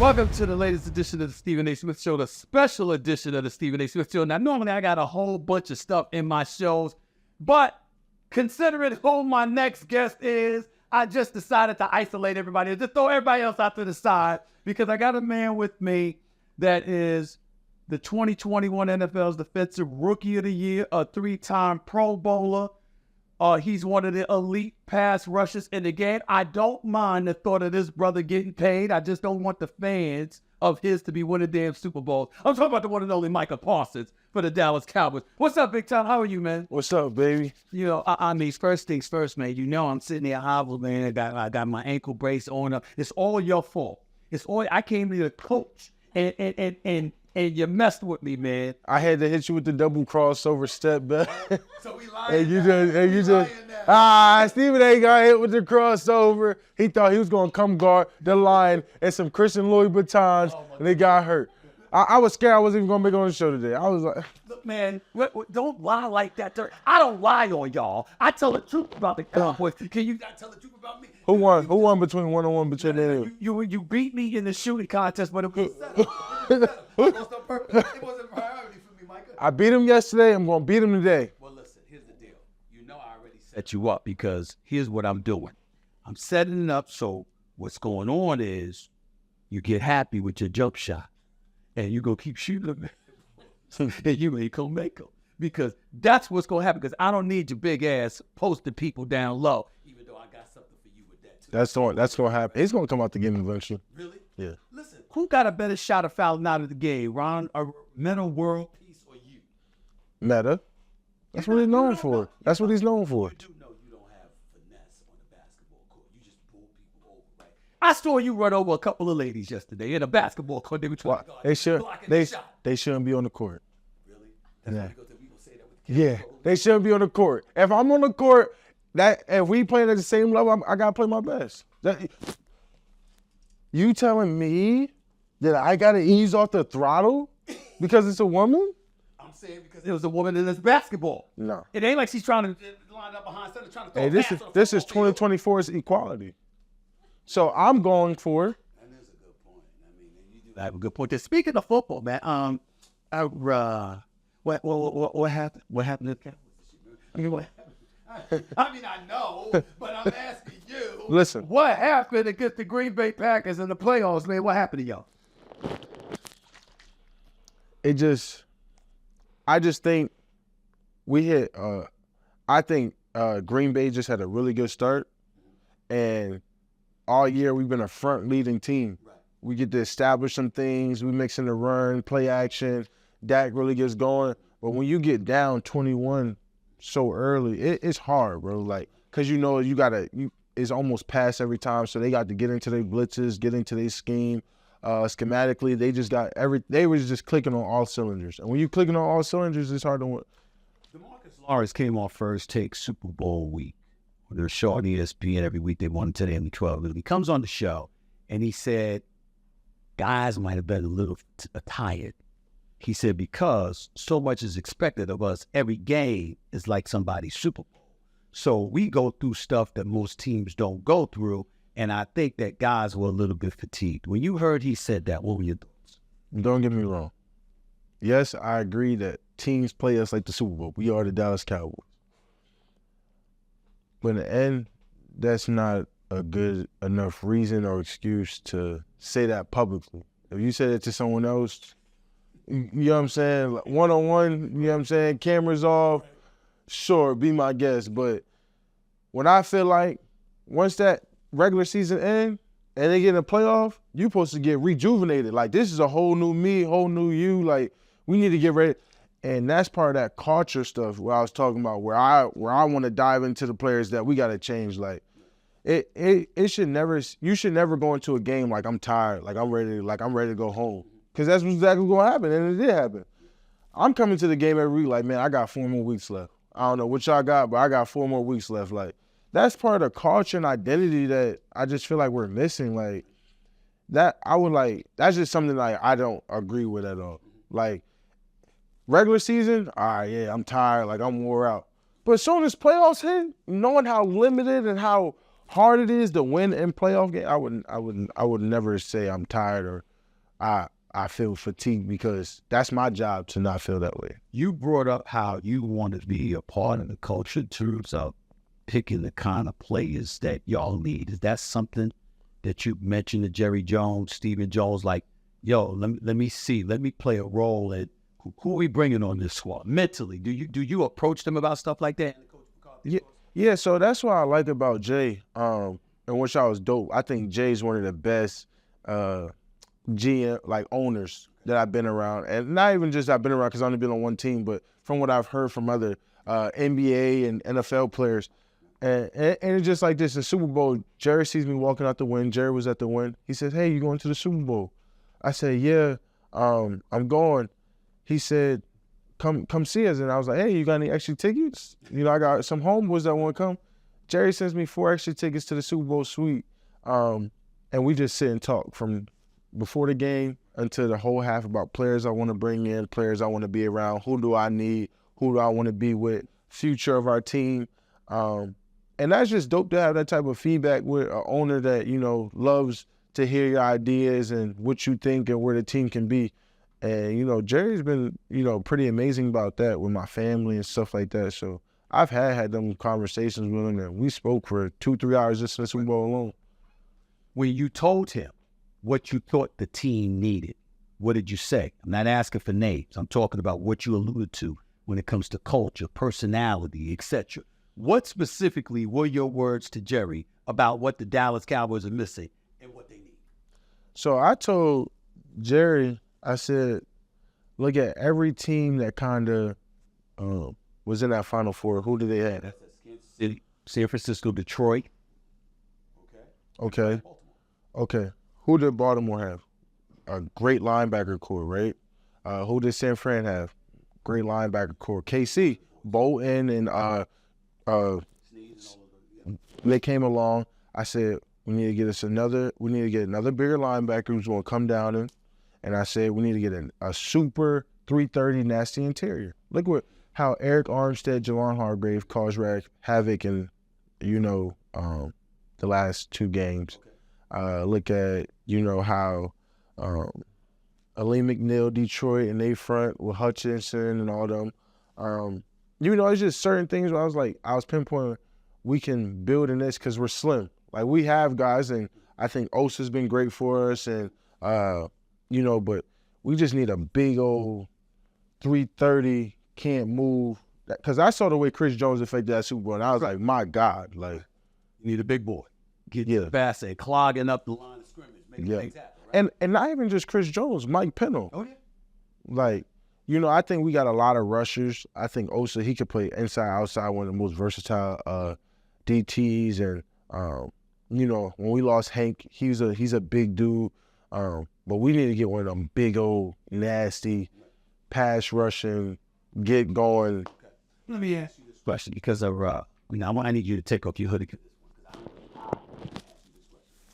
Welcome to the latest edition of the Stephen A. Smith Show, the special edition of the Stephen A. Smith Show. Now, normally I got a whole bunch of stuff in my shows, but considering who my next guest is, I just decided to isolate everybody and just throw everybody else out to the side because I got a man with me that is the 2021 NFL's Defensive Rookie of the Year, a three-time Pro Bowler. He's one of the elite pass rushers in the game. I don't mind the thought of this brother getting paid. I just don't want the fans of his to be winning damn Super Bowls. I'm talking about the one and only Micah Parsons for the Dallas Cowboys. What's up, Big Time? How are you, man? What's up, baby? You know, I mean, first things first, man. You know I'm sitting there hobbled, man. I got my ankle brace on. It's all your fault. It's all I came to coach, and you messed with me, man. I had to hit you with the double crossover step back. So we lying. Stephen A. got hit with the crossover. He thought he was gonna come guard the line and some Christian Louis Vuittons, and they got hurt. I was scared I wasn't even gonna make it on the show today. I was like, look, man, don't lie like that. I don't lie on y'all. I tell the truth about the Cowboys. Can you not tell the truth about me? Who won? Who won between 1-on-1 between them? You beat me in the shooting contest, but it was settled. It wasn't priority for me, Micah. I beat him yesterday. I'm gonna beat him today. Well, listen. Here's the deal. You know I already set you up because here's what I'm doing. I'm setting it up so what's going on is you get happy with your jump shot, and you go keep shooting them, and you ain't gonna make them because that's what's gonna happen. Because I don't need your big ass posting people down low. Even though I got something for you with that too. That's gonna happen. He's gonna come out the game eventually. Really? Yeah. Listen, who got a better shot of fouling out of the game, Ron, a Meta World Peace or you? Meta. That's what he's known for. That's what he's known for. You do know you don't have finesse on the basketball court. You just pull people over, right? I saw you run over a couple of ladies yesterday in a basketball court. They were trying to guard. They shouldn't be on the court. Really? That's why we gonna say that with the Yeah, they shouldn't be on the court. If I'm on the court, if we playing at the same level, I gotta play my best. You telling me that I gotta ease off the throttle because it's a woman? I'm saying because it was a woman in this basketball. No. It ain't like she's trying to line up behind center trying to throw Hey, this is 2024's equality. So I'm going for. That is a good point. I mean, you do have a good point there. Speaking of football, man, what happened? What happened to the Cowboys? I mean, what happened? I know, but I'm asking you. Listen. What happened against the Green Bay Packers in the playoffs, man? What happened to y'all? I just think we hit, I think Green Bay just had a really good start. And all year we've been a front leading team. Right. We get to establish some things. We mix in the run, play action. Dak really gets going. But when you get down 21 so early, it's hard, bro. Like, cause you know it's almost pass every time. So they got to get into their blitzes, get into their scheme. Schematically, they was just clicking on all cylinders. And when you clicking on all cylinders, it's hard to win. DeMarcus Lawrence came on First Take Super Bowl week. They're showing ESPN every week. They won today in the 12. He comes on the show and he said, guys might have been a little tired. He said, because so much is expected of us, every game is like somebody's Super Bowl. So we go through stuff that most teams don't go through. And I think that guys were a little bit fatigued. When you heard he said that, what were your thoughts? Don't get me wrong. Yes, I agree that teams play us like the Super Bowl. We are the Dallas Cowboys. But in the end, that's not a good enough reason or excuse to say that publicly. If you say that to someone else, you know what I'm saying? Like one-on-one, you know what I'm saying? Cameras off, sure, be my guest. But when I feel like once that regular season end and they get in a playoff, you're supposed to get rejuvenated. Like, this is a whole new me, whole new you. Like, we need to get ready. And that's part of that culture stuff where I was talking about, where I want to dive into the players that we got to change. Like, it should never, you should never go into a game like I'm tired, like I'm ready to go home. Because that's what's exactly going to happen, and it did happen. I'm coming to the game every week like, man, I got 4 more weeks left. I don't know what y'all got, but I got 4 more weeks left. Like, that's part of the culture and identity that I just feel like we're missing. Like, that's just something like I don't agree with at all. Like, regular season, all right, yeah, I'm tired, like I'm wore out. But as soon as playoffs hit, knowing how limited and how hard it is to win in playoff game, I would never say I'm tired or I feel fatigued because that's my job to not feel that way. You brought up how you want to be a part of the culture in terms of picking the kind of players that y'all need. Is that something that you mentioned to Jerry Jones, Stephen Jones, like, yo, let me see, let me play a role in who are we bringing on this squad mentally? Do you approach them about stuff like that? Yeah. So that's what I like about Jay, and which I was dope. I think Jay's one of the best GM like owners that I've been around, and not even just I've been around because I've only been on one team, but from what I've heard from other NBA and NFL players. And it's just like this, the Super Bowl, Jerry sees me walking out the win. Jerry was at the win. He says, hey, you going to the Super Bowl? I said, yeah, I'm going. He said, come see us. And I was like, hey, you got any extra tickets? You know, I got some homeboys that want to come. Jerry sends me 4 extra tickets to the Super Bowl suite. And we just sit and talk from before the game until the whole half about players I want to bring in, players I want to be around, who do I need, who do I want to be with, future of our team. And that's just dope to have that type of feedback with an owner that, you know, loves to hear your ideas and what you think and where the team can be. And, you know, Jerry's been, you know, pretty amazing about that with my family and stuff like that. So I've had them conversations with him, and we spoke for 2-3 hours just in the Super Bowl alone. When you told him what you thought the team needed, what did you say? I'm not asking for names. I'm talking about what you alluded to when it comes to culture, personality, etc. What specifically were your words to Jerry about what the Dallas Cowboys are missing and what they need? So I told Jerry, I said, look at every team that kind of was in that Final Four. Who do they have? That's Kansas City, San Francisco, Detroit. Okay. Who did Baltimore have? A great linebacker core, right? Who did San Fran have? Great linebacker core. KC, Bolton, and they came along. I said, we need to get another bigger linebacker who's going to come down and I said, we need to get a super 330 nasty interior. Look how Eric Armstead, Javon Hargrave caused havoc in, you know, the last 2 games. Look at, you know, how Ali McNeil, Detroit, and they front with Hutchinson and all them. You know, it's just certain things where I was pinpointing we can build in this because we're slim. Like, we have guys, and I think Osa's been great for us, and, you know, but we just need a big old 330, can't move. Because I saw the way Chris Jones affected that Super Bowl, and I was like, my God. Like, you need a big boy. Get the basket, clogging up the line of scrimmage, making things happen. Right? And not even just Chris Jones, Mike Pennell. Oh, yeah. Like, you know, I think we got a lot of rushers. I think Osa, he could play inside, outside, one of the most versatile DTs. And, you know, when we lost Hank, he's a big dude. But we need to get one of them big old, nasty, pass rushing, get going. Okay. Let me ask you this question because of, I need you to take off your hoodie.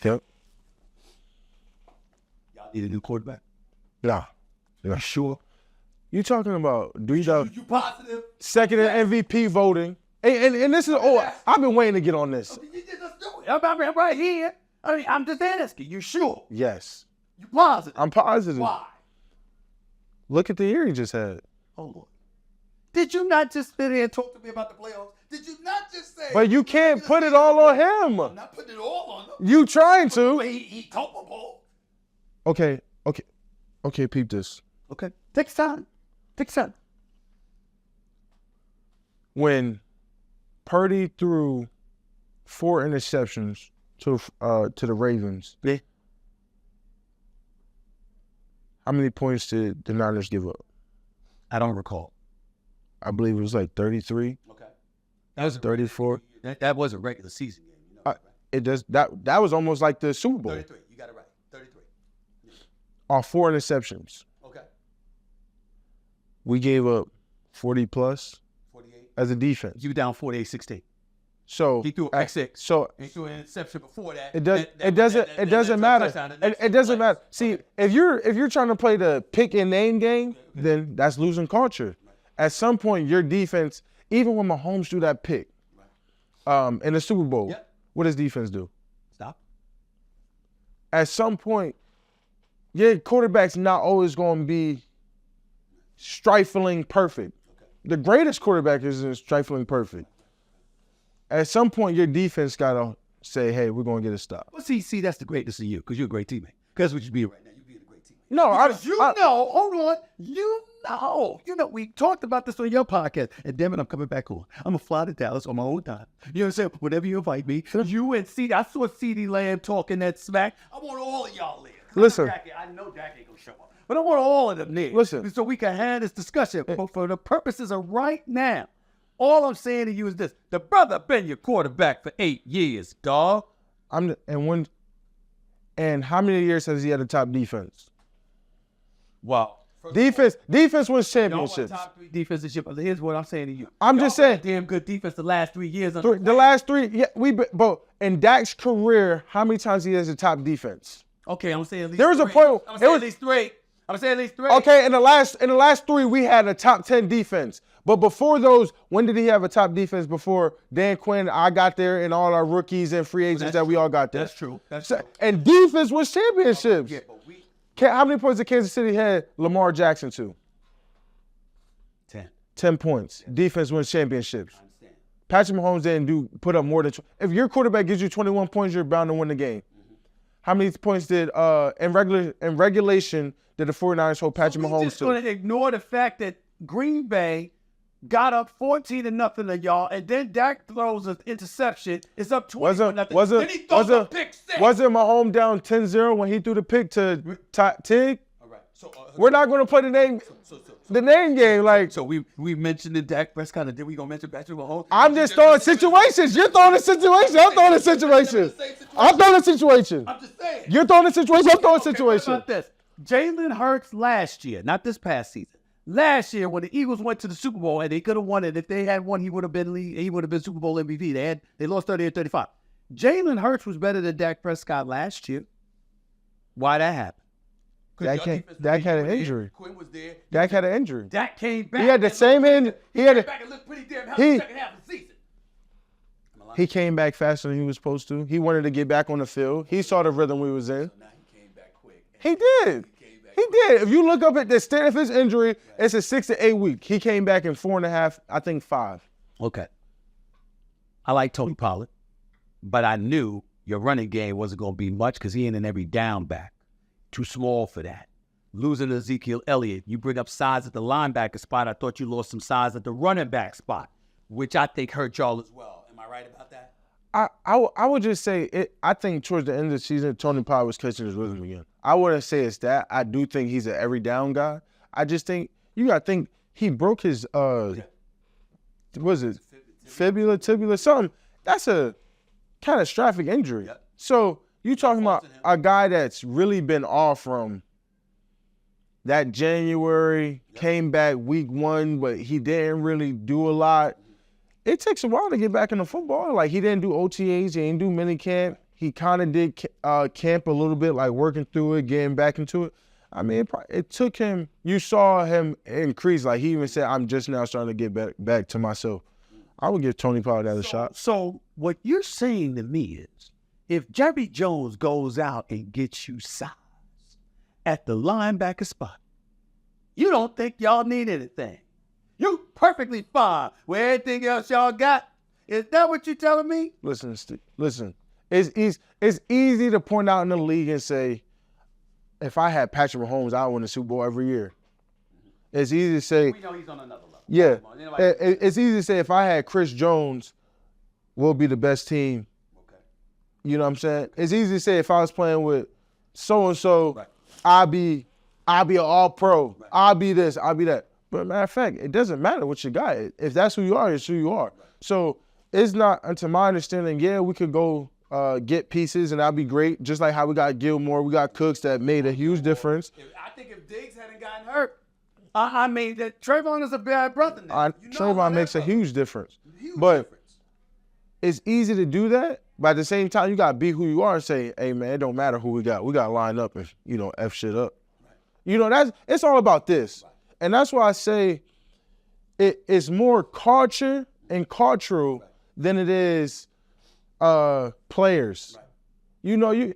Yep. Y'all need a new quarterback? Nah. You sure? You talking about You positive? Second in MVP voting. And this is, I've been waiting to get on this. Let's do it. I'm right here. I mean, I'm just asking. You sure? Yes. You positive? I'm positive. Why? Look at the year he just had. Oh, Lord. Did you not just sit here and talk to me about the playoffs? Did you not just say? But you can't put it all on him. I'm not putting it all on him. You trying to. He culpable. Okay, peep this. Okay. Take time. When Purdy threw 4 interceptions to the Ravens, how many points did the Niners give up? I don't recall. I believe it was like 33. Okay. That was 34. That was a regular season game. You know, right? It does that was almost like the Super Bowl. 33. You got it right. 33. On 4 interceptions. Okay. We gave up 40 plus 48 as a defense. You were down 48-16. So He threw a pick six. So He threw an interception before that. it doesn't matter. It doesn't matter. See, if you're trying to play the pick and name game, then that's losing culture. At some point, your defense, even when Mahomes do that pick, in the Super Bowl, what does defense do? Stop. At some point, your quarterback's not always going to be strifling perfect. The greatest quarterback isn't strifling perfect. At some point, your defense got to say, hey, we're going to get a stop. Well, see, that's the greatness of you, because you're a great teammate. Because what you be right now, you being a great teammate. No, You know, we talked about this on your podcast. And damn it, I'm coming back on. I'm going to fly to Dallas on my own time. You know what I'm saying? Whenever you invite me, you and CD, I saw CD Lamb talking that smack. I want all of y'all there. Listen. I know Jack ain't going to show up. But I want all of them there. Listen. So we can have this discussion. But for the purposes of right now, all I'm saying to you is this. The brother been your quarterback for 8 years, dog. And how many years has he had a top defense? Wow. Defense wins championships. Top 3 defense. Here's what I'm saying to you. I'm just saying. Damn good defense the last 3 years. The last 3, yeah, but in Dak's career, how many times he has a top defense? Okay, I'm saying at least There was a 3. point. I'm saying at least 3. I'm saying at least 3. Okay, in the last 3, we had a top 10 defense. But before those, when did he have a top defense? Before Dan Quinn, I got there, and all our rookies and free agents that we all got there. That's true. That's true. And defense wins championships. Yeah, but How many points did Kansas City had Lamar Jackson to? 10. 10 points. Defense wins championships. I understand. Patrick Mahomes didn't put up more than. If your quarterback gives you 21 points, you're bound to win the game. Mm-hmm. How many points did in regulation did the 49ers hold Patrick Mahomes to? We're just going to ignore the fact that Green Bay got up 14-0 to y'all, and then Dak throws an interception. It's up 20-0. Then he throws a pick 6. Wasn't Mahomes down 10-0 when he threw the pick to Tig? All right. So We're not going to play the name game. Like, So we mentioned the Dak Prescott, and then we gonna mention Patrick Mahomes. I'm just throwing situations. You're throwing a situation. I'm throwing a situation. I'm throwing a situation. I'm just saying. You're throwing a situation. I'm throwing a What situation. about this? Jalen Hurts last year, not this past season. Last year, when the Eagles went to the Super Bowl and they could have won it, if they had won, he would have been Super Bowl MVP. They lost 38-35. Jalen Hurts was better than Dak Prescott last year. Why that happened? Dak had an injury. Quinn was there. Dak had an injury. Dak came back. He had the same injury. He came back and looked pretty damn healthy he- the second half of the season. He came back faster than he was supposed to. He wanted to get back on the field. He saw the rhythm we was in. Now he came back quick. He did. He did. If you look up at the state of his injury, it's a 6 to 8 week. He came back in 4.5, I think 5. Okay. I like Tony Pollard, but I knew your running game wasn't going to be much because he ain't in every down back. Too small for that. Losing Ezekiel Elliott, you bring up size at the linebacker spot. I thought you lost some size at the running back spot, which I think hurt y'all as well. Am I right about that? I would just say it. I think towards the end of the season, Tony Pollard was catching his rhythm again. I wouldn't say it's that. I do think he's an every down guy. I just think you got to think he broke his was it fibula, tibula, something. That's a catastrophic injury. Yep. So you talking about a guy that's really been off from that January, came back week 1, but he didn't really do a lot. It takes a while to get back into football. Like, he didn't do OTAs, he didn't do mini camp. He kind of did camp a little bit, like working through it, getting back into it. I mean, it took him, you saw him increase. Like, he even said, I'm just now starting to get back to myself. I would give Tony Pollard that a shot. So what you're saying to me is, if Jerry Jones goes out and gets you size at the linebacker spot, you don't think y'all need anything. You perfectly fine with everything else y'all got. Is that what you're telling me? Listen, Steve, listen. It's easy to point out in the league and say, if I had Patrick Mahomes, I would win the Super Bowl every year. It's easy to say. We know he's on another level. Yeah. It's easy to say if I had Chris Jones, we'll be the best team. Okay. You know what I'm saying? It's easy to say if I was playing with so-and-so, Right. I'll be an all-pro. Right. I'll be this, I'll be that. But matter of fact, it doesn't matter what you got. If that's who you are, it's who you are. Right. So it's not, to my understanding, yeah, we could go get pieces and that'd be great. Just like how we got Gilmore, we got Cooks that made a huge difference. I think if Diggs hadn't gotten hurt, I mean, that Trayvon is a bad brother now. Trayvon makes a huge difference. But it's easy to do that. But at the same time, you got to be who you are and say, hey, man, it don't matter who we got. We got to line up and, F shit up. Right. It's all about this. Right. And that's why I say it's more culture and cultural than it is players. Right.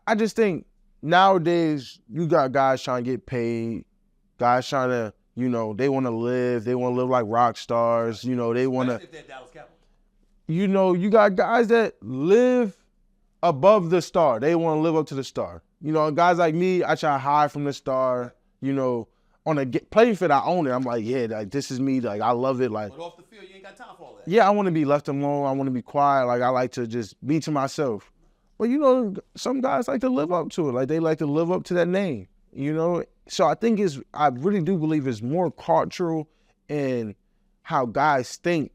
I just think nowadays you got guys trying to get paid, guys trying to, they want to live like rock stars, they want to. Especially if they're Dallas Cowboys. You got guys that live above the star. They want to live up to the star. Guys like me, I try to hide from the star. On a playing field, I own it. I'm like, yeah, like this is me. Like I love it. Like, But off the field, you ain't got time for all that. yeah, I want to be left alone. I want to be quiet. Like I like to just be to myself. But some guys like to live up to it. Like they like to live up to that name. So I really do believe it's more cultural in how guys think.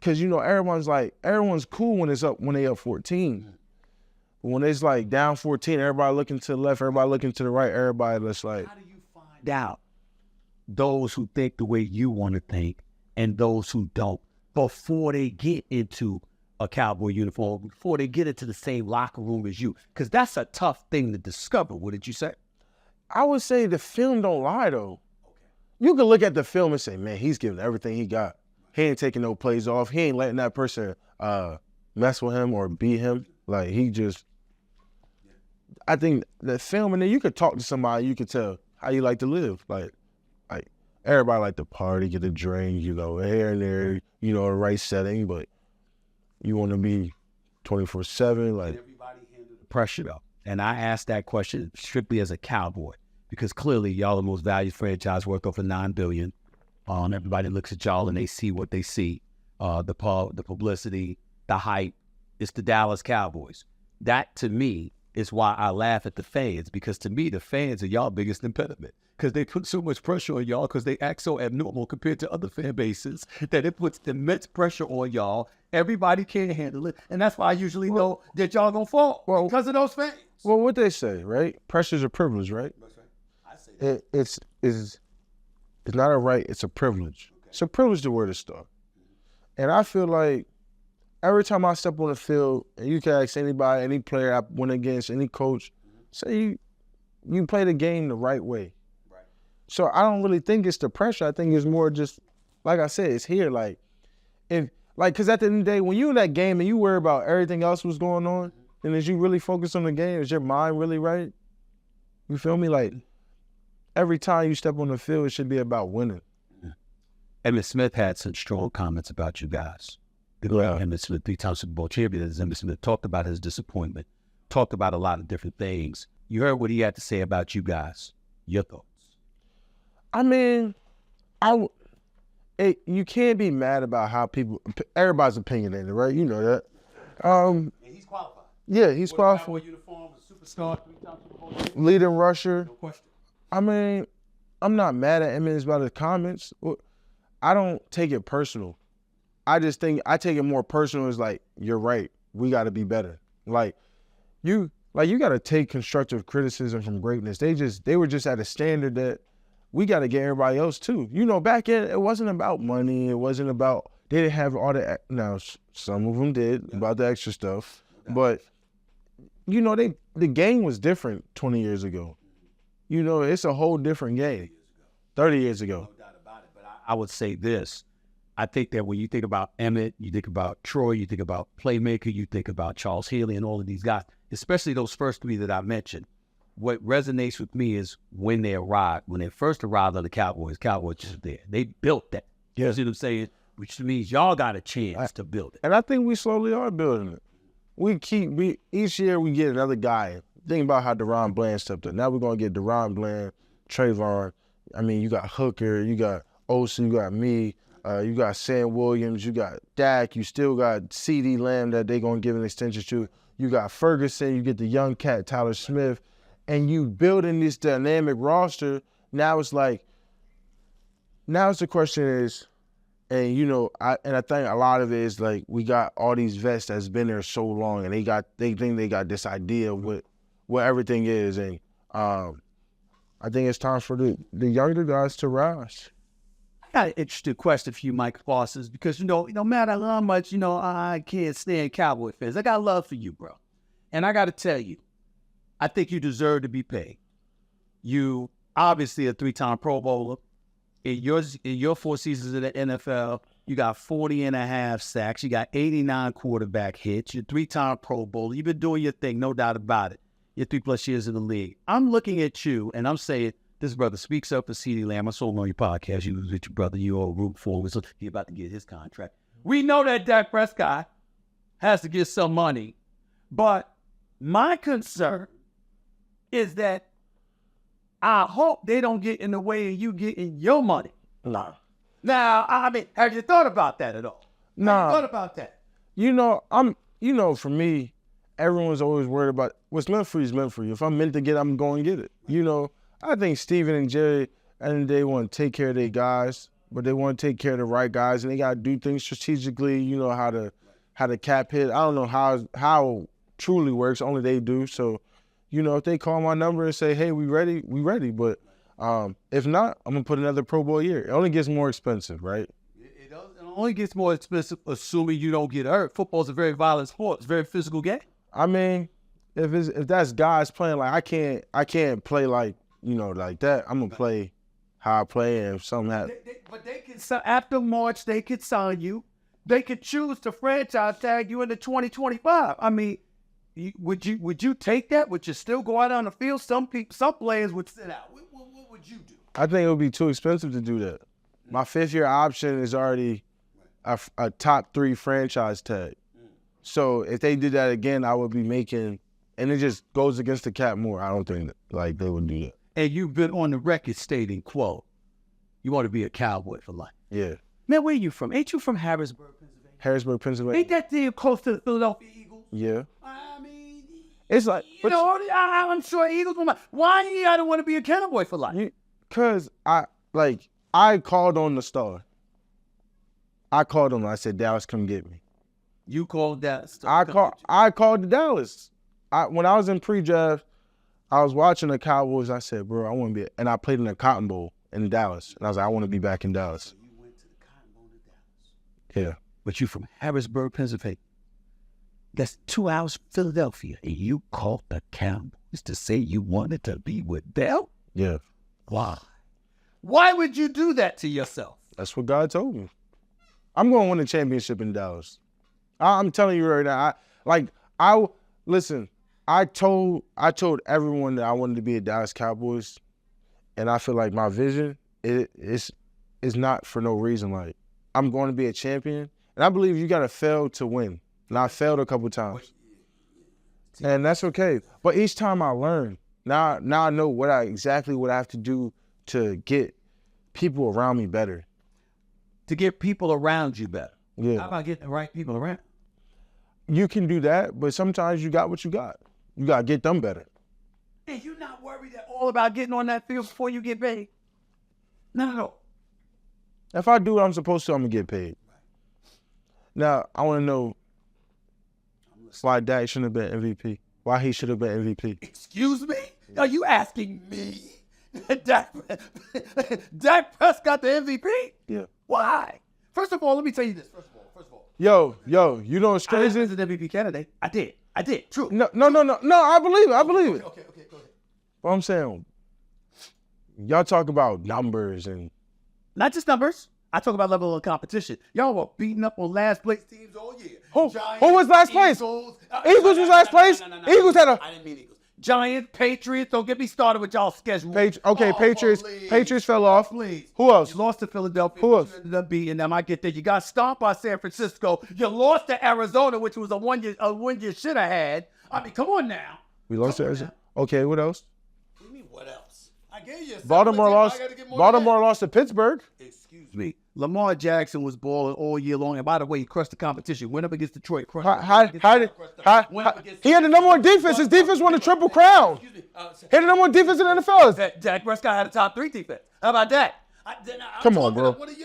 Cause everyone's cool when they up 14. But when it's like down 14, everybody looking to the left, everybody looking to the right, everybody that's like. How do you find out those who think the way you want to think and those who don't before they get into a Cowboy uniform, before they get into the same locker room as you? Because that's a tough thing to discover, wouldn't you say? I would say the film don't lie, though. Okay. You can look at the film and say, man, he's giving everything he got. He ain't taking no plays off. He ain't letting that person mess with him or beat him. Like, I think the film, and then you could talk to somebody, you could tell how you like to live. Like everybody like to party, get a drink, here and there, a right setting, but you want to be 24/7. Like, everybody handle the pressure though. And I asked that question strictly as a Cowboy because clearly y'all are the most valued franchise worth over $9 billion. Everybody looks at y'all and they see what they see. The publicity, the hype. It's the Dallas Cowboys. That to me is why I laugh at the fans, because to me the fans are y'all biggest impediment. Because they put so much pressure on y'all because they act so abnormal compared to other fan bases that it puts immense pressure on y'all. Everybody can't handle it. And that's why I usually know that y'all gonna fall because of those fans. Well, what they say, right? Pressure's a privilege, right? That's right. I say that. It's not a right, it's a privilege. Okay. It's a privilege to wear the star. And I feel like every time I step on the field, and you can ask anybody, any player I went against, any coach, say you play the game the right way. Right. So I don't really think it's the pressure. I think it's more just, like I said, it's here. Because at the end of the day, when you in that game and you worry about everything else was going on, then as you really focus on the game, is your mind really right? You feel me? Like, every time you step on the field, it should be about winning. Emmitt Smith had some strong comments about you guys. Emmitt Smith, 3-time Super Bowl champion. Emmitt Smith talked about his disappointment, talked about a lot of different things. You heard what he had to say about you guys. Your thoughts? I mean, you can't be mad about how everybody's opinionated, right? You know that. And he's qualified. Yeah, he's qualified. Uniform, a superstar, 3-time Super Bowl champion. Leading rusher. No question. I mean, I'm not mad at Emmitt about his comments. I don't take it personal. I just think I take it more personal as like, you're right. We got to be better. You got to take constructive criticism from greatness. They were just at a standard that we got to get everybody else too. Back in, it wasn't about money. It wasn't about, they didn't have all the, now some of them did about the extra stuff, but the game was different 20 years ago. It's a whole different game. 30 years ago. No doubt about it. But I would say this. I think that when you think about Emmitt, you think about Troy, you think about Playmaker, you think about Charles Haley and all of these guys, especially those first three that I mentioned. What resonates with me is when they first arrived on the Cowboys just there. They built that. You see what I'm saying? Which means y'all got a chance to build it. And I think we slowly are building it. Each year we get another guy. Think about how DeRon Bland stepped up. Now we're going to get DeRon Bland, Trayvon. I mean, you got Hooker, you got Olsen, you got me, you got Sam Williams, you got Dak, you still got CeeDee Lamb that they're going to give an extension to. You got Ferguson, you get the young cat, Tyler Smith, and you building this dynamic roster. Now it's the question is, and I think a lot of it is like we got all these vets that's been there so long, and they think they got this idea of what everything is, and I think it's time for the younger guys to rise. I got an interesting question for you, Micah Parsons, because no matter how much I can't stand Cowboy fans, I got love for you, bro, and I got to tell you, I think you deserve to be paid. You obviously a 3-time Pro Bowler. In your 4 seasons in the NFL, you got 40.5 sacks. You got 89 quarterback hits. You're 3-time Pro Bowler. You've been doing your thing, no doubt about it. Your 3+ years in the league. I'm looking at you and I'm saying, this brother speaks up for CeeDee Lamb. I saw him on your podcast. You was with your brother. You all root for him. So he about to get his contract. We know that Dak Prescott has to get some money, but my concern is that I hope they don't get in the way of you getting your money. Nah. Now, I mean, have you thought about that at all? Nah. Have you thought about that? For me, everyone's always worried about what's meant for you is meant for you. If I'm meant to get it, I'm going to get it. I think Steven and Jerry, and they want to take care of their guys, but they want to take care of the right guys, and they got to do things strategically. How to cap hit. I don't know how it truly works. Only they do. So, if they call my number and say, "Hey, we ready," we ready. But if not, I'm gonna put another Pro Bowl year. It only gets more expensive, right? It only gets more expensive assuming you don't get hurt. Football's a very violent sport. It's a very physical game. I mean, if that's guys playing like I can't play like like that. I'm gonna play how I play, and if something happens. But they can after March they could sign you. They could choose to franchise tag you into 2025. I mean, would you take that? Would you still go out on the field? Some players would sit out. What would you do? I think it would be too expensive to do that. My 5th-year option is already a top 3 franchise tag. So if they did that again, I would be making, and it just goes against the cap more. I don't think that, they would do that. And you've been on the record stating, quote, you want to be a Cowboy for life. Yeah. Man, where are you from? Ain't you from Harrisburg, Pennsylvania? Harrisburg, Pennsylvania. Ain't that damn close to the Philadelphia Eagles? Yeah. I mean, It's like, I'm sure Eagles will. Why do you don't want to be a Cowboy for life? Because I called on the star. I called him. I said, Dallas, come get me. You called that. I called the Dallas. When I was in pre-draft, I was watching the Cowboys. I said, bro, I want to be, and I played in the Cotton Bowl in Dallas. And I was like, I want to be back in Dallas. So you went to the Cotton Bowl in Dallas. Yeah. But you from Harrisburg, Pennsylvania. That's 2 hours from Philadelphia. And you called the Cowboys to say you wanted to be with them? Yeah. Why? Why would you do that to yourself? That's what God told me. I'm going to win a championship in Dallas. I'm telling you right now. I told everyone that I wanted to be a Dallas Cowboys, and I feel like my vision is not for no reason. Like, I'm going to be a champion, and I believe you got to fail to win. And I failed a couple times, and that's okay. But each time I learn. Now I know exactly what I have to do to get people around me better. To get people around you better. Yeah. How about getting the right people around? You can do that, but sometimes you got what you got. You got to get them better. And you're not worried at all about getting on that field before you get paid? No. If I do what I'm supposed to, I'm going to get paid. Now, I want to know why Dak shouldn't have been MVP. Why he should have been MVP. Excuse me? Are you asking me? Dak Prescott the MVP? Yeah. Why? First of all, let me tell you this. First of all. Yo, you know what's crazy? I was an MVP candidate. I did. True. No. I believe it. Okay, go ahead. But I'm saying, y'all talk about numbers and. Not just numbers. I talk about level of competition. Y'all were beating up on last place teams all year. Who was last place? Eagles was last place? Eagles had a. I didn't mean Eagles. Giants, Patriots. Don't get me started with y'all schedule. Patriots. Please. Patriots fell off. Please. Who else? You lost to Philadelphia. Who else? You ended up beating them. I get that. You got stomped by San Francisco. You lost to Arizona, which was a win you should have had. I mean, come on now. We lost to Arizona. Okay, what else? What do you mean, what else? I gave you a Baltimore lost to Pittsburgh. Excuse me. Lamar Jackson was balling all year long. And by the way, he crushed the competition. Went up against Detroit. He had the number one defense. His defense won the Triple Crown. He had the number one defense in the NFL. Dak Prescott had a top 3 defense. How about that? Come on, bro. He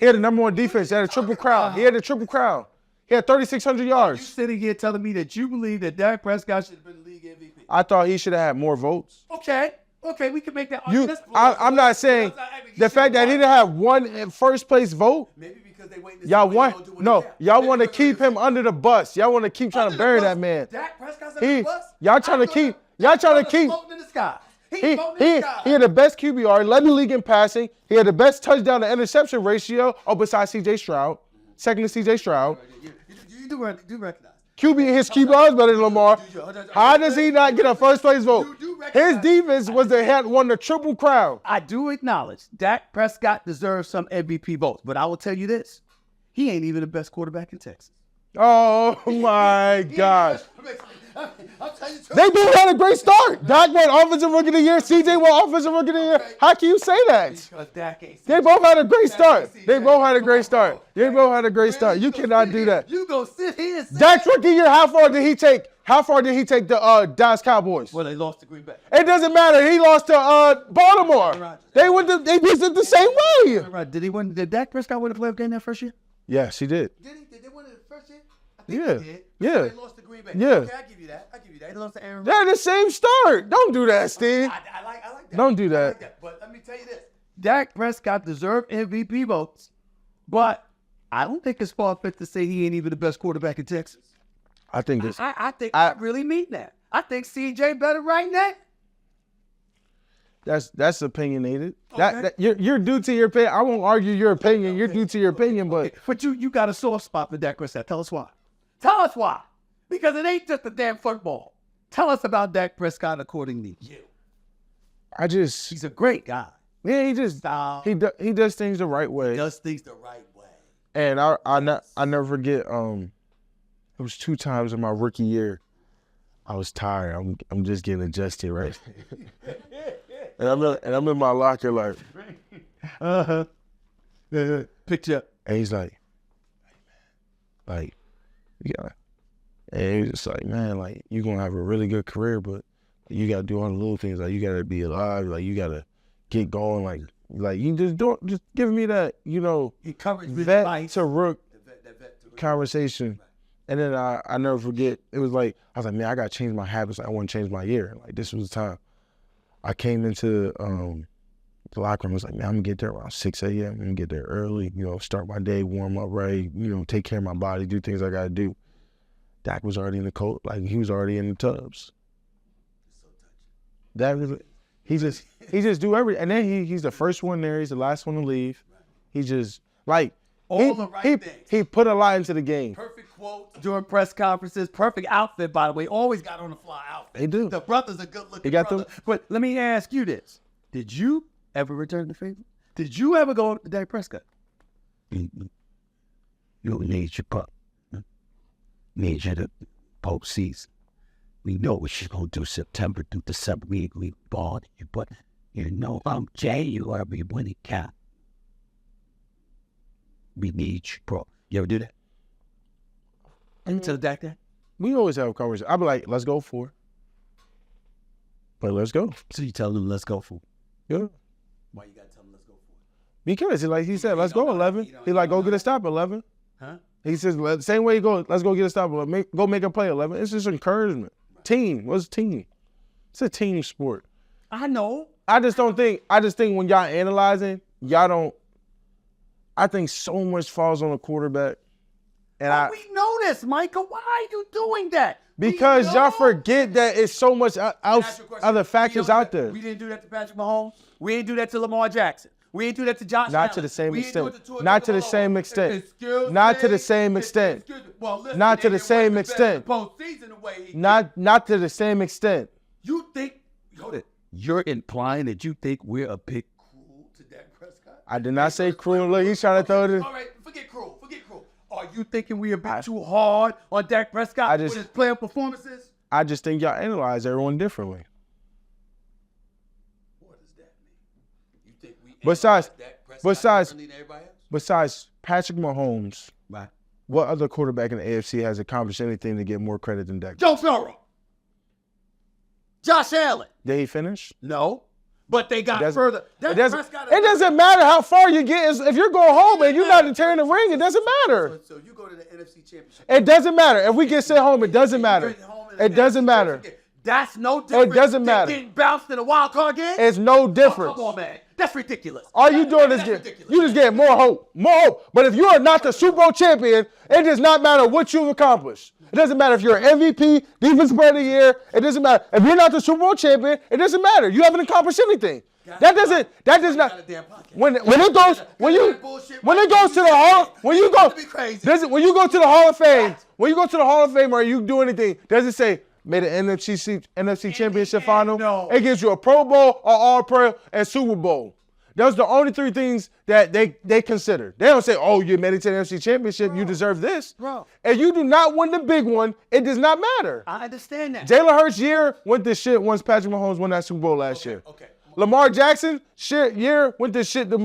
had the number one defense. He had a Triple Crown. He had 3,600 yards. You sitting here telling me that you believe that Dak Prescott should have been the league MVP. I thought he should have had more votes. Okay, we can make that. I'm not saying the fact that he didn't have one first place vote. Maybe because they waiting to y'all want to keep him under the bus. Y'all want to keep trying to bury that man. Dak Prescott's under the bus. Y'all trying to keep. He had the best QBR. He led the league in passing. He had the best touchdown to interception ratio. Oh, besides C.J. Stroud, second to C.J. Stroud. You do recognize His QB is better than Lamar. How does he not get a first place vote? His defense had won the Triple Crown. I do acknowledge Dak Prescott deserves some MVP votes, but I will tell you this: he ain't even the best quarterback in Texas. Oh my gosh. They both had a great start. Dak won Offensive Rookie of the Year. CJ won Offensive Rookie of the Year. How can you say that? They both had a great start. They both had a great start. They both had a great start. You cannot do that. You go sit here and say Dak's rookie year, how far did he take the Dallas Cowboys? Well, they lost to Green Bay. It doesn't matter. He lost to Baltimore. They beat it the same way. Right. Did Dak Prescott win the playoff game that first year? Yes, he did. Did they win it the first year? I think they did. Yeah. They lost to Green Bay. Yeah. Okay, I give you that. They lost to Aaron Rodgers. They're the same start. Don't do that, Steve. I like that. Don't do I that. like that. But let me tell you this. Dak Prescott deserved MVP votes, but I don't think it's far-fetched to say he ain't even the best quarterback in Texas. I think this. I really mean that. I think CJ better right now. That's opinionated. Okay. That you're due to your opinion. I won't argue your opinion. You're due to your opinion, but But you got a soft spot for Dak Prescott. Tell us why. Tell us why. Because it ain't just a damn football. Tell us about Dak Prescott according to you. he's a great guy. Yeah, he does things the right way. Does things the right way. And I never forget. It was 2 times in my rookie year. I was tired. I'm just getting adjusted, right? and I'm in my locker like, Picture. And he's like, yeah. And he was just like, man, like you're gonna have a really good career, but you gotta do all the little things. Like you gotta be alive. Like you gotta get going. Like you just giving me that, vet to rook conversation. And then I never forget, it was like, I was like, man, I got to change my habits. I want to change my year. Like, this was the time. I came into the locker room. I was like, man, I'm going to get there around 6 a.m. I'm going to get there early, start my day, warm up right, take care of my body, do things I got to do. Dak was already in the coat. Like, he was already in the tubs. That was, he just do everything. And then he's the first one there. He's the last one to leave. He just, like, the right things. He put a lot into the game. Perfect quote during press conferences. Perfect outfit, by the way. Always got on the fly outfit. They do. The brother's a good looking got brother. But let me ask you this. Did you ever return the favor? Did you ever go to Dak Prescott? You need your pup. Need you to postseason. We know what you're going to do September through December. We bought you, but January when it counts. We need you, bro. You ever do that? And tell Dak that? We always have a conversation. I'll be like, let's go for it. But let's go. So you tell them, let's go for it. Yeah. Why you got to tell him let's go for it? Because like he said, let's go 11. He like, go get a stop 11. Huh? He says, same way you go, let's go get a stop 11. Go make a play 11. It's just encouragement. Right. Team. What's team? It's a team sport. I know. I just think when y'all analyzing, y'all don't, I think so much falls on the quarterback. And we know this, Micah. Why are you doing that? Because y'all forget that it's so much other factors out there. We didn't do that to Patrick Mahomes. We didn't do that to Lamar Jackson. We didn't do that to Josh Allen. Not to the same extent. Not to the same extent. Not to the same extent. Not to the same extent. Not to the same extent. You think, you're implying that you think we're a bit cruel to Dak Prescott? I did not say cruel. Look, he's trying to throw this. All right, forget cruel. Are you thinking we're a bit too hard on Dak Prescott with his player performances? I just think y'all analyze everyone differently. What does that mean? You think we analyze Dak Prescott differently than everybody else? Besides Patrick Mahomes, right. What other quarterback in the AFC has accomplished anything to get more credit than Dak? Joe Burrow. Josh Allen. Did he finish? No. But they got further. It doesn't matter how far you get. If you're going home and you're not tearing the ring, it doesn't matter. So you go to the NFC Championship. It doesn't matter. If we get sent home, it doesn't matter. It doesn't matter. That's no different. It doesn't matter. Getting bounced in a wild card game? It's no difference. Oh, come on, man. That's ridiculous. All you doing is you just get more hope. But if you are not the Super Bowl champion, it does not matter what you've accomplished. It doesn't matter if you're an MVP, Defensive Player of the Year. It doesn't matter. If you're not the Super Bowl champion, it doesn't matter. You haven't accomplished anything. That does not. When it goes to the Hall of Fame, when you go to the Hall of Fame or you do anything, does it say made an NFC Championship final? No. It gives you a Pro Bowl, or All-Pro, and Super Bowl. Those are the only three things that they consider. They don't say, oh, you made it to the NFC Championship, you deserve this. Bro. If you do not win the big one, it does not matter. I understand that. Jalen Hurts' year went this shit once Patrick Mahomes won that Super Bowl last year. Okay. Lamar Jackson year went this shit the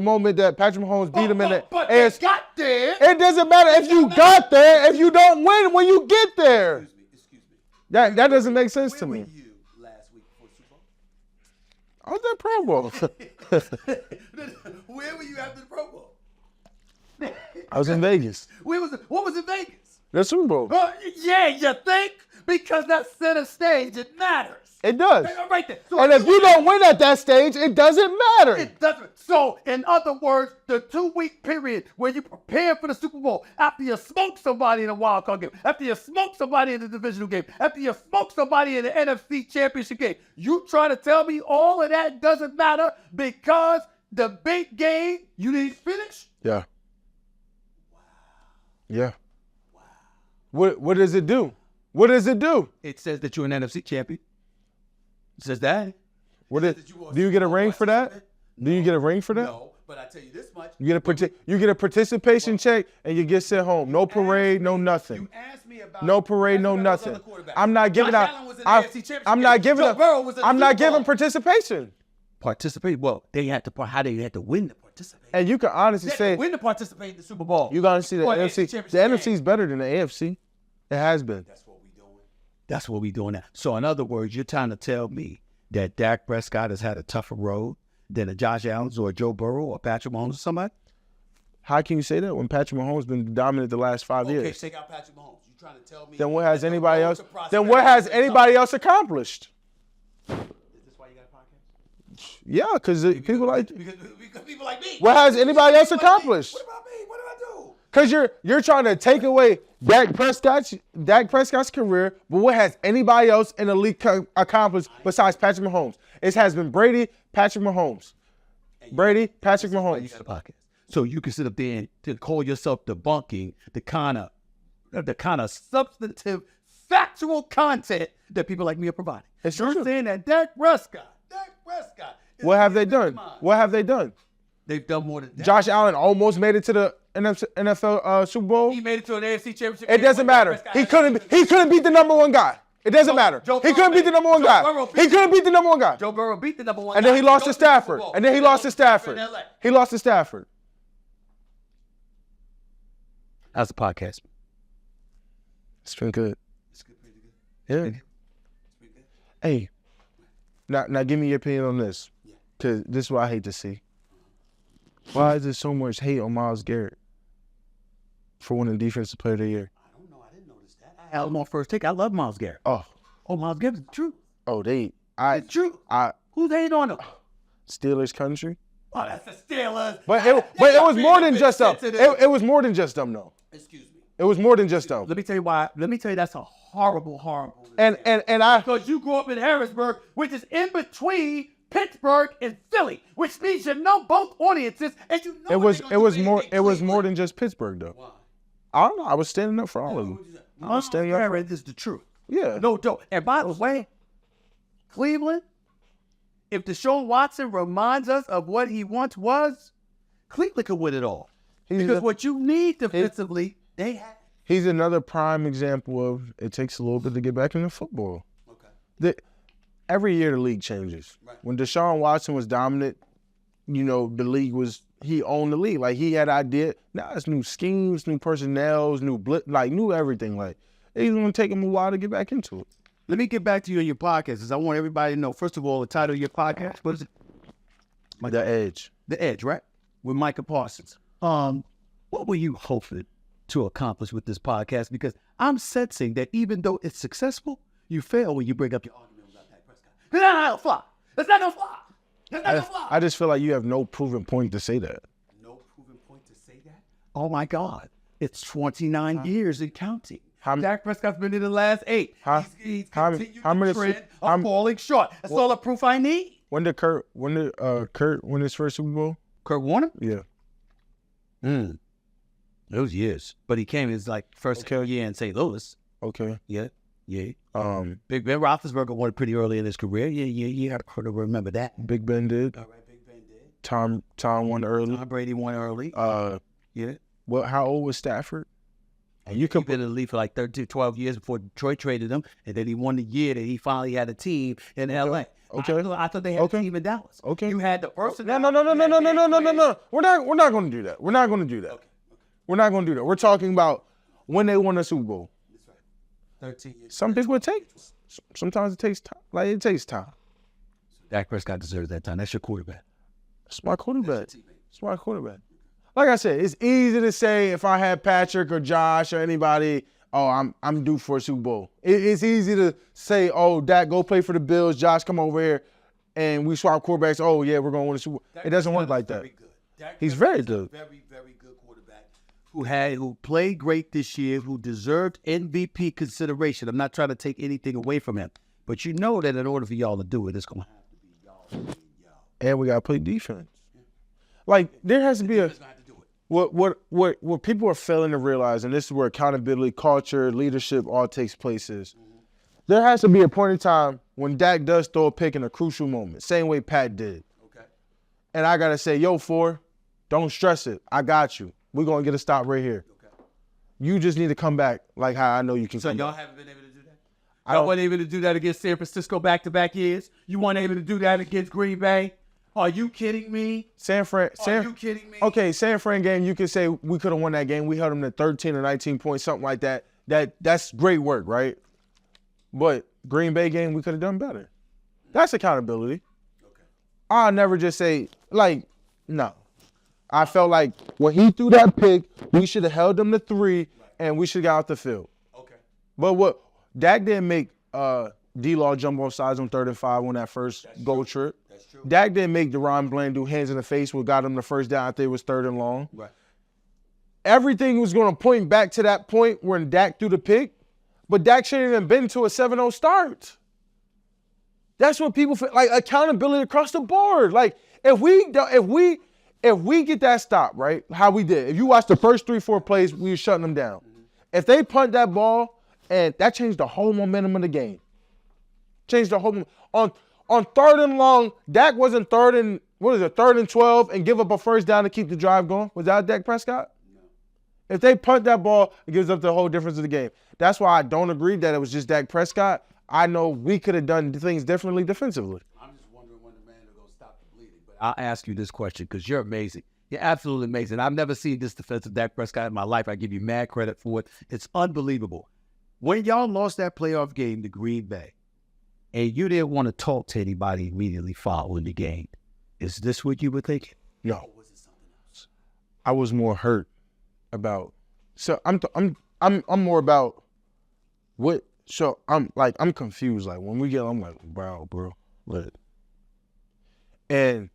moment that Patrick Mahomes beat him in the But AFC. they got there. It doesn't matter if you got there, if you don't win when you get there. Excuse me. That doesn't make sense to Where me. were you last week for Super Bowl? I was at Pro Bowl. Where were you after the Pro Bowl? I was in Vegas. What was in Vegas? The Super Bowl. Yeah, you think? Because that center stage, it matters. It does. Right there. So And if you don't win at that stage, it doesn't matter. it doesn't. So, in other words, the 2-week period where you prepare for the Super Bowl, after you smoke somebody in a wild card game, after you smoke somebody in the divisional game, after you smoke somebody in the NFC Championship game, you try to tell me all of that doesn't matter because the big game you didn't finish? Yeah. Yeah. What does it do? What does it do? It says that you're an NFC champion. It says that. Do you get a ring for that? Do you get a ring for that? No, but I tell you this much. You get a participation check and you get sent home. No parade, no nothing. You asked me about No parade, no nothing. I'm not giving out. I'm not giving participation. Participate. Well, they had to. How they had to win the participation. And you can honestly say win to participate in the Super Bowl. you gotta see the Or NFC. championship The NFC is better than the AFC. It has been. That's what we doing now. So in other words, you're trying to tell me that Dak Prescott has had a tougher road than a Josh Allen or a Joe Burrow or Patrick Mahomes or somebody? How can you say that when Patrick Mahomes been dominant the last 5 years? Okay, take out Patrick Mahomes. You trying to tell me? Then what has that the anybody road else? to prosperity Then what has is anybody else accomplished? Is this why you got a podcast? Yeah, because people like. Because people like me. What has anybody else accomplished? What about me? What did I do? Because you're trying to take away Dak Prescott's career, but what has anybody else in the league accomplished besides Patrick Mahomes? It has been Brady, Patrick Mahomes. Brady, Patrick You Mahomes. got a podcast. So you can sit up there and to call yourself debunking the kind of substantive, factual content that people like me are providing. It's You're true. saying that Dak Prescott. is What have they done? victimized. What have they done? They've done more than that. Josh Allen almost made it to the NFL Super Bowl. He made it to an AFC Championship. It doesn't matter. He couldn't beat the number one guy. It doesn't matter. He couldn't beat the number one guy. He couldn't beat the number one guy. Joe Burrow beat the number one. And then guy. he lost to Goes the Super Stafford. Bowl. And then he lost to Stafford. In LA. He lost to Stafford. How's the podcast? It's been good. It's good, pretty good. Yeah. It's pretty good. Hey, now give me your opinion on this, because this is what I hate to see. Why is there so much hate on Myles Garrett for winning Defensive Player of the Year? I don't know. I didn't notice that. I had him on first take. I love Myles Garrett. Oh, Myles Garrett's the truth. it's True. Who's hating on him? Steelers country. Oh, that's the Steelers. But it was more than just them. It was more than just them, though. Excuse me. It was more than just them. Let me tell you why. Let me tell you that's a horrible. And I Because you grew up in Harrisburg, which is in between Pittsburgh and Philly, which means you know both audiences, and you know it was more Cleveland. than just Pittsburgh, though. Why? I don't know. I was standing up for all of them. I was standing up. Garrett is the truth. Yeah. No joke. And by the way, Cleveland, if Deshaun Watson reminds us of what he once was, Cleveland could win it all. Because what you need defensively, they have. He's another prime example of it takes a little bit to get back into football. Okay. Every year the league changes. Right. When Deshaun Watson was dominant, the league he owned the league. Like, he had idea. Now it's new schemes, new personnels, new everything. Like, it's going to take him a while to get back into it. Let me get back to you and your podcast, because I want everybody to know, first of all, the title of your podcast. What is it? The Edge. The Edge, right? With Micah Parsons. What were you hoping to accomplish with this podcast? Because I'm sensing that even though it's successful, you fail when you bring up your argument about Dak Prescott. That's not gonna fly. That's not gonna fly. That's not gonna fly. I just feel like you have no proven point to say that. No proven point to say that? Oh my God. It's 29 years and counting. Dak Prescott's been in the last 8. He's continued the trend of falling short. That's all the proof I need. When did Kurt win his first Super Bowl? Kurt Warner? Yeah. Those years. But he came his like first year in St. Louis. Okay. Yeah. Big Ben Roethlisberger won it pretty early in his career. You have to remember that. Big Ben did. All right, Big Ben did. Tom won early. Tom Brady won early. Yeah. Well, how old was Stafford? And you could been in the league for like 13, 12 years before Detroit traded him, and then he won the year that he finally had a team in L.A. Okay. I thought they had a team in Dallas. Okay. You had the person. No. We're not going to do that. We're not going to do that. Okay. We're not going to do that. We're talking about when they won a Super Bowl. That's right. 13 years. Some people take. Sometimes it takes time. Like it takes time. Dak Prescott deserves that time. That's your quarterback. It's my quarterback. It's my quarterback. Like I said, it's easy to say if I had Patrick or Josh or anybody, oh, I'm due for a Super Bowl. It's easy to say, oh, Dak, go play for the Bills. Josh, come over here, and we swap quarterbacks. Oh, yeah, we're going to win a Super Bowl. It doesn't work like that. He's very good. Very, very good quarterback who played great this year, who deserved MVP consideration. I'm not trying to take anything away from him, but you know that in order for y'all to do it, it's going to have to be y'all. And we got to play defense. Like there has to be a. What people are failing to realize, and this is where accountability, culture, leadership all takes place is, there has to be a point in time when Dak does throw a pick in a crucial moment, same way Pat did. Okay. And I got to say, yo, don't stress it. I got you. We're going to get a stop right here. Okay. You just need to come back like how I know you can come y'all back. haven't been able to do that? Y'all weren't able to do that against San Francisco back-to-back years? You weren't able to do that against Green Bay? Are you kidding me? San Fran. Are you kidding me? Okay, San Fran game, you could say we could have won that game. We held them to 13 or 19 points, something like that. That's great work, right? But Green Bay game, we could have done better. That's accountability. Okay. I'll never just say, like, no. I felt like when he threw that pick, we should have held them to 3, and we should have got out the field. Okay. But what Dak didn't make D-Law jump off sides on 3rd and 5 on that first goal trip. That's true. Dak didn't make DeRon Bland do hands in the face what got him the first down. I think it was 3rd and long. Right. Everything was going to point back to that point when Dak threw the pick, but Dak shouldn't even been to a 7-0 start. That's what people feel, like accountability across the board. Like if we get that stop, right, how we did. If you watch the first 3-4 plays, we were shutting them down. Mm-hmm. If they punt that ball, and that changed the whole momentum of the game. Changed the whole on 3rd and long, Dak wasn't 3rd and 12 and give up a first down to keep the drive going. Was that Dak Prescott? No. If they punt that ball, it gives up the whole difference of the game. That's why I don't agree that it was just Dak Prescott. I know we could have done things differently defensively. I'm just wondering when the man will go stop the bleeding. But I'll ask you this question because you're amazing. You're absolutely amazing. I've never seen this defensive Dak Prescott in my life. I give you mad credit for it. It's unbelievable. When y'all lost that playoff game to Green Bay, and you didn't want to talk to anybody immediately following the game, is this what you were thinking? No. Or was it something else? I was more hurt about. So I'm more about what. So I'm confused. Like when we get, I'm like, bro, what? And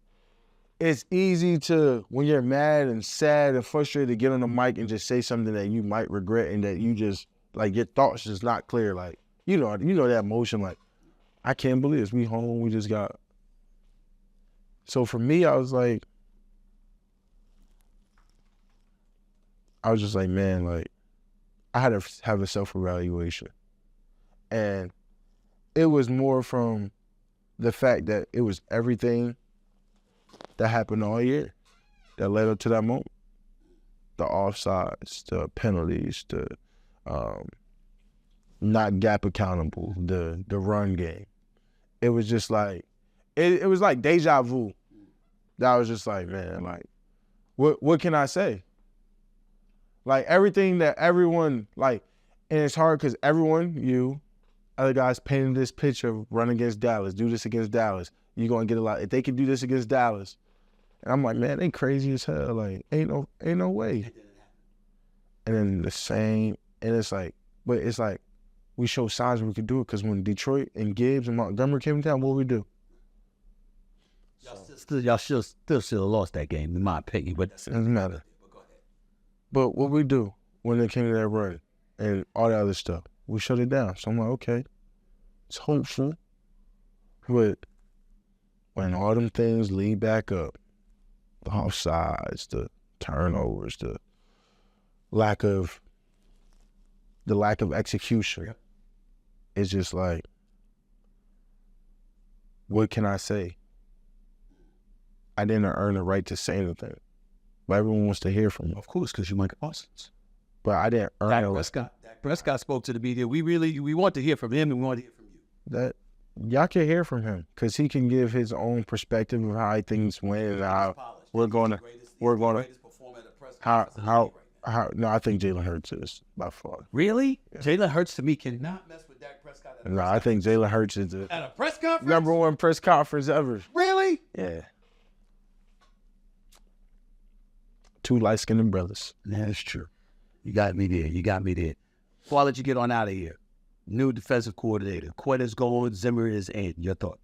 it's easy to, when you're mad and sad and frustrated, to get on the mic and just say something that you might regret and that you just, like, your thoughts just not clear. Like, you know that emotion, like, I can't believe this. We home, we just got. So for me, I was just like, man, like, I had to have a self-evaluation. And it was more from the fact that it was everything that happened all year that led up to that moment. The offsides, the penalties, the not gap accountable, the run game. It was just like, it was like deja vu. That was just like, man, like, what can I say? Like everything that everyone, like, and it's hard because everyone, other guys painted this picture of run against Dallas, do this against Dallas. You're going to get a lot. If they can do this against Dallas. And I'm like, man, they crazy as hell. Like, ain't no way. And then the same, and it's like, but it's like, we show signs we could do it because when Detroit and Gibbs and Montgomery came down, what we do? Y'all still should have lost that game, in my opinion. But it doesn't matter. But what we do when it came to that run and all that other stuff, we shut it down. So I'm like, okay, it's hopeful, but when all them things lead back up, the offsides, the turnovers, the lack of execution, it's just like, what can I say? I didn't earn the right to say anything, but everyone wants to hear from me. Of course, because you're Micah Parsons. But I didn't earn Dak the right. Prescott. Dak Prescott spoke to the media. We want to hear from him, and we want to hear from you. That y'all can hear from him because he can give his own perspective of how things went and how we're going to. No, I think Jalen Hurts is by far. Really? Yeah. Jalen Hurts to me cannot mess with Dak Prescott. No, I think Jalen Hurts is the at a press conference. #1 press conference ever. Really? Yeah. 2 light-skinned brothers. That's true. You got me there. Before I let you get on out of here, new defensive coordinator. Quinn is going, Zimmer is in. Your thoughts?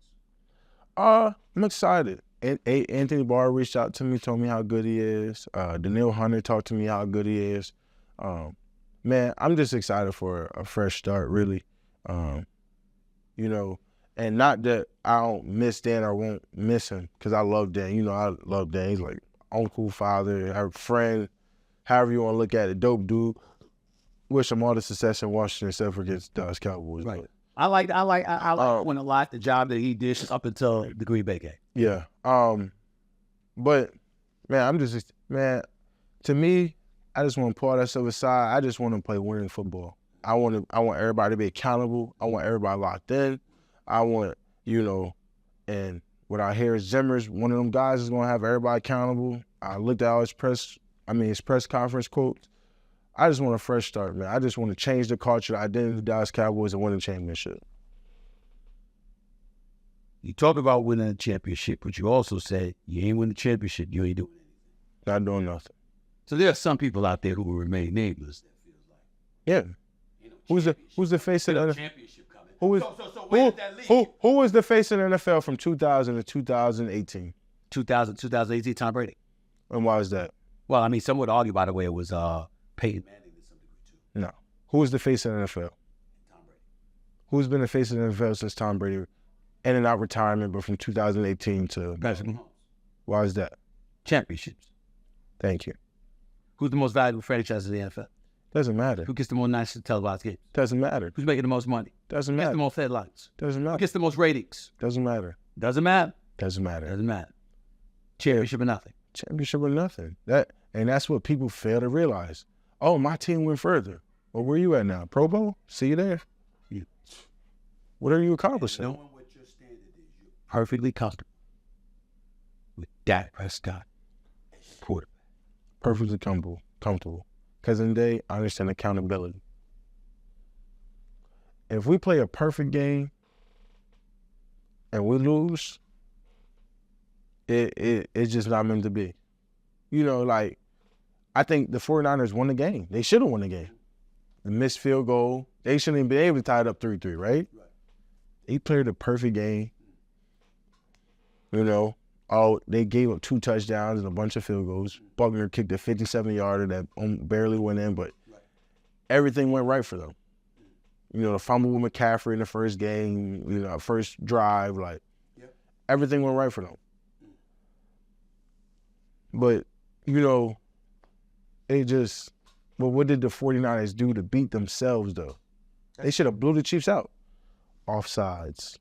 I'm excited. Anthony Barr reached out to me, told me how good he is. Daniil Hunter talked to me how good he is. Man, I'm just excited for a fresh start, really. You know, and not that I don't miss Dan or won't miss him, because I love Dan. You know, I love Dan. He's like uncle, father, friend, however you want to look at it. Dope dude. Wish him all the success in Washington except for against Dallas Cowboys. Right. But, I like when a lot the job that he did up until the Green Bay game. yeah. But man, to me, I just want to pull that stuff aside. I just want to play winning football. I want everybody to be accountable. I want everybody locked in. I want, and what I hear is Zimmer's one of them guys is gonna have everybody accountable. I looked at all his press conference quotes. I just want a fresh start, man. I just want to change the culture, the identity of the Dallas Cowboys, and win the championship. You talk about winning a championship, but you also said you ain't win the championship, you ain't doing anything. Not doing nothing. So there are some people out there who will remain nameless. That feels like. Yeah. Who's the face of the championship coming? Who was the face of the NFL from 2000 to 2018? 2018, Tom Brady. And why is that? Well, I mean, some would argue, by the way, it was Peyton Manning to some degree too. No. Who was the face of the NFL? Tom Brady. Who's been the face of the NFL since Tom Brady? In and out retirement, but from 2018 to... Patrick Mahomes. Why is that? Championships. Thank you. Who's the most valuable franchise in the NFL? Doesn't matter. Who gets the most nationally televised games? Doesn't matter. Who's making the most money? Doesn't Who gets matter. the most headlines? Doesn't Who matter. gets the most ratings? Doesn't matter. Doesn't matter. Doesn't matter. Doesn't matter. Championship or nothing. Championship or nothing. That's what people fail to realize. Oh, my team went further. Well, where you at now? Pro Bowl? See you there. Yeah. What are you accomplishing? Knowing what your standard is, you're perfectly comfortable with Dak Prescott as quarterback. Perfectly comfortable. Because in the day, I understand accountability. If we play a perfect game and we lose, it's just not meant to be. I think the 49ers won the game. They should have won the game. The missed field goal, they shouldn't even be able to tie it up 3-3, right? They played a perfect game. They gave up 2 touchdowns and a bunch of field goals. Buckner kicked a 57-yarder that barely went in, but everything went right for them. The fumble with McCaffrey in the first game, first drive, everything went right for them. But, what did the 49ers do to beat themselves, though? They should have blew the Chiefs out. Offsides.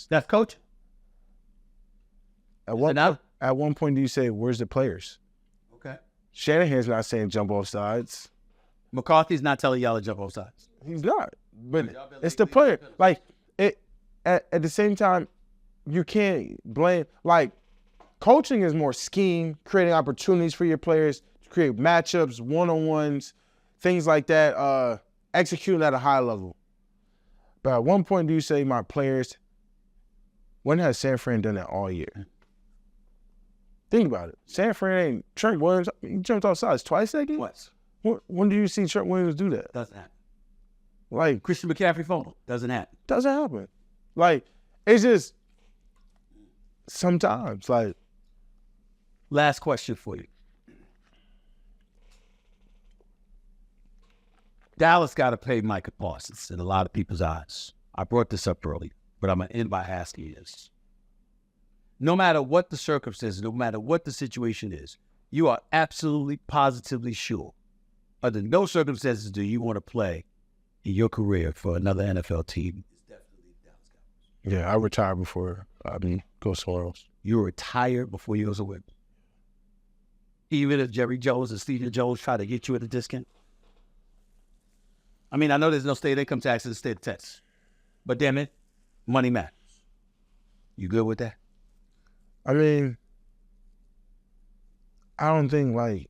That's coaching. At one point, do you say, where's the players? Okay. Shanahan's not saying jump off sides. McCarthy's not telling y'all to jump off sides. He's not. But it's the player. At the same time, you can't blame. Coaching is more scheme, creating opportunities for your players, to create matchups, one-on-ones, things like that, executing at a high level. But at one point, do you say my players, when has San Fran done that all year? Think about it. San Fran ain't Trent Williams. He jumped off sides twice that game? Twice. When do you see Trent Williams do that? Doesn't happen. Christian McCaffrey fumble. Doesn't happen. Doesn't happen. It's just sometimes, Last question for you. Dallas got to pay Micah Parsons in a lot of people's eyes. I brought this up early. But I'm going to end by asking you this. No matter what the circumstances, no matter what the situation is, you are absolutely, positively sure, under no circumstances do you want to play in your career for another NFL team. Yeah, I retired before I go somewhere else. You retired before you go somewhere. Even if Jerry Jones and Stephen Jones try to get you at a discount? I mean, I know there's no state income tax in the state of Texas, but damn it, money matters. You good with that? I mean, I don't think like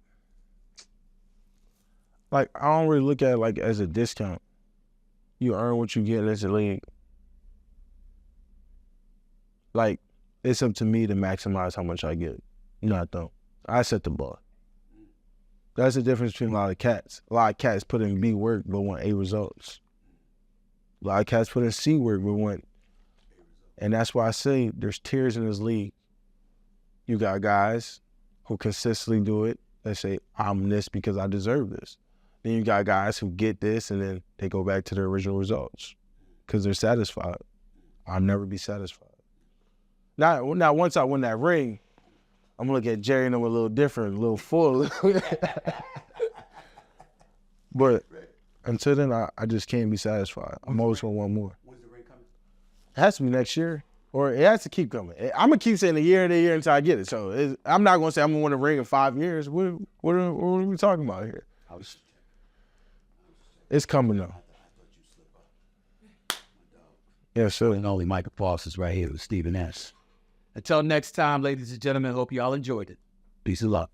I don't really look at it like as a discount. You earn what you get as a league. Like, it's up to me to maximize how much I get. No, I don't. I set the bar. That's the difference between a lot of cats. A lot of cats put in B work but want A results. A lot of cats put in C work but want, and that's why I say there's tiers in this league. You got guys who consistently do it. They say, I'm this because I deserve this. Then you got guys who get this and then they go back to their original results because they're satisfied. I'll never be satisfied. Now, once I win that ring, I'm going to look at Jerry and them a little different, a little full. But until then, I just can't be satisfied. I'm always going to want more. When's the ring coming? It has to be next year. Or it has to keep coming. I'm going to keep saying a year and a year until I get it. So I'm not going to say I'm going to win a ring in 5 years. What are we talking about here? It's coming, though. Yeah, sure. And only Micah Parsons right here with Stephen S. Until next time, ladies and gentlemen, hope you all enjoyed it. Peace and love.